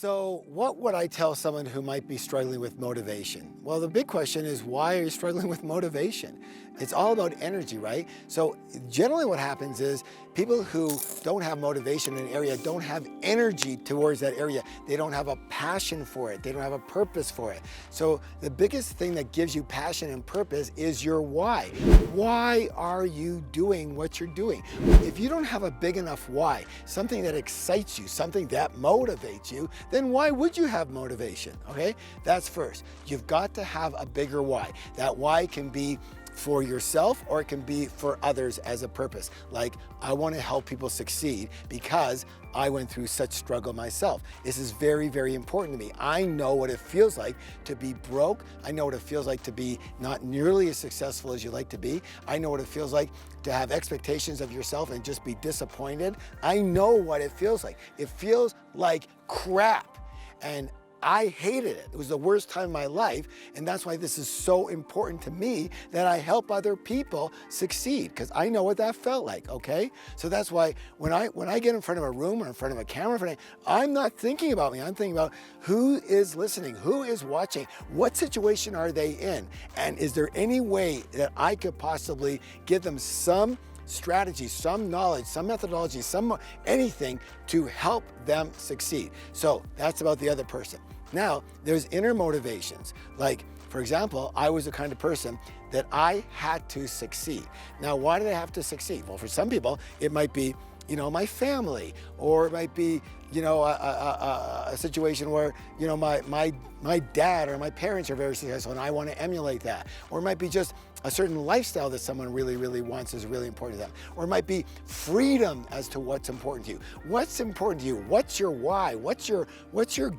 So what would I tell someone who might be struggling with motivation? Well, the big question is, why are you struggling with motivation? It's all about energy, right? So generally what happens is people who don't have motivation in an area don't have energy towards that area. They don't have a passion for it. They don't have a purpose for it. So the biggest thing that gives you passion and purpose is your why. Why are you doing what you're doing? If you don't have a big enough why, something that excites you, something that motivates you, then why would you have motivation, okay? That's first. You've got to have a bigger why. That why can be for yourself or it can be for others as a purpose. Like, I want to help people succeed because I went through such struggle myself. This is very, very important to me. I know what it feels like to be broke. I know what it feels like to be not nearly as successful as you like to be. I know what it feels like to have expectations of yourself and just be disappointed. I know what it feels like. It feels like crap. And I hated it. It was the worst time of my life, and that's why this is so important to me that I help other people succeed, because I know what that felt like, okay? So that's why when I get in front of a room or in front of a camera, I'm not thinking about me. I'm thinking about who is listening, who is watching, what situation are they in, and is there any way that I could possibly give them some strategy, some knowledge, some methodology, anything to help them succeed. So that's about the other person. Now, there's inner motivations. Like, for example, I was the kind of person that I had to succeed. Now, why did I have to succeed? Well, for some people, it might be, my family, or it might be, a situation where, my dad or my parents are very successful and I want to emulate that. Or it might be just a certain lifestyle that someone really, really wants is really important to them. Or it might be freedom as to what's important to you. What's important to you? What's your why? What's your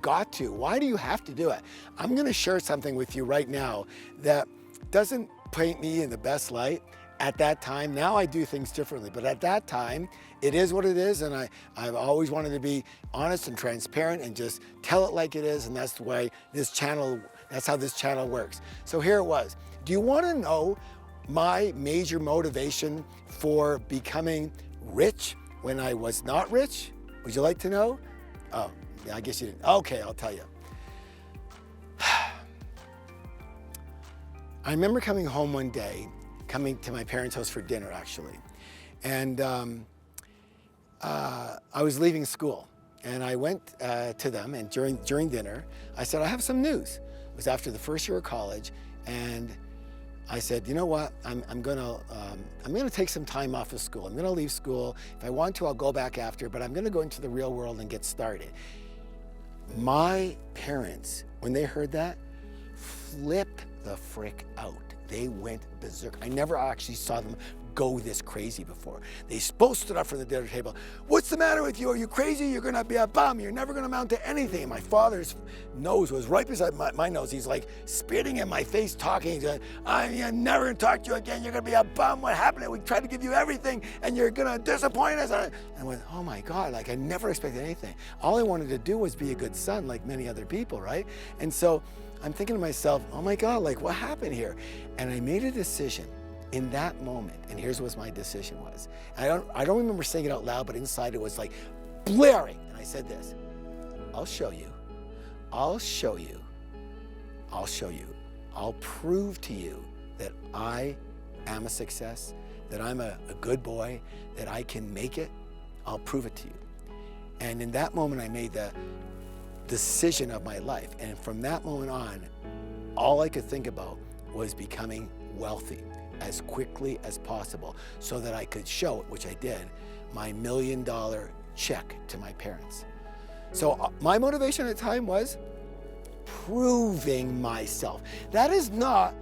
got to? Why do you have to do it? I'm going to share something with you right now that doesn't paint me in the best light. At that time, now I do things differently, but at that time, it is what it is, and I've always wanted to be honest and transparent and just tell it like it is, and that's the way that's how this channel works. So here it was. Do you want to know my major motivation for becoming rich when I was not rich? Would you like to know? Oh, yeah, I guess you didn't. Okay, I'll tell you. I remember coming home one day, coming to my parents' house for dinner, actually. And I was leaving school, and I went to them, and during dinner, I said, I have some news. It was after the first year of college, and I said, you know what, I'm gonna take some time off of school. I'm gonna leave school. If I want to, I'll go back after, but I'm gonna go into the real world and get started. My parents, when they heard that, flipped the frick out. They went berserk. I never actually saw them go this crazy before. They both stood up from the dinner table. What's the matter with you? Are you crazy? You're gonna be a bum. You're never gonna amount to anything. My father's nose was right beside my nose. He's like spitting in my face, talking. He's like, I'm never gonna talk to you again. You're gonna be a bum. What happened? We tried to give you everything and you're gonna disappoint us. And I went, oh my God, like I never expected anything. All I wanted to do was be a good son like many other people, right? And so I'm thinking to myself, oh my God, like what happened here? And I made a decision in that moment, and here's what my decision was. And I don't remember saying it out loud, but inside it was like blaring. And I said this, I'll show you. I'll show you. I'll show you. I'll prove to you that I am a success, that I'm a good boy, that I can make it. I'll prove it to you. And in that moment, I made the decision of my life. And from that moment on, all I could think about was becoming wealthy as quickly as possible so that I could show, which I did, my $1 million check to my parents. So my motivation at the time was proving myself. That is not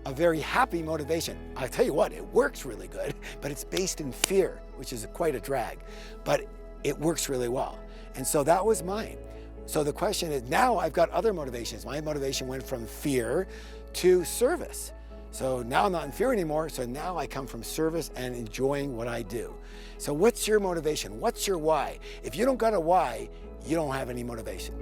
a very happy motivation. I'll tell you what, it works really good, but it's based in fear, which is quite a drag, but it works really well. And so that was mine. So the question is, now I've got other motivations. My motivation went from fear to service. So now I'm not in fear anymore, so now I come from service and enjoying what I do. So what's your motivation? What's your why? If you don't got a why, you don't have any motivation.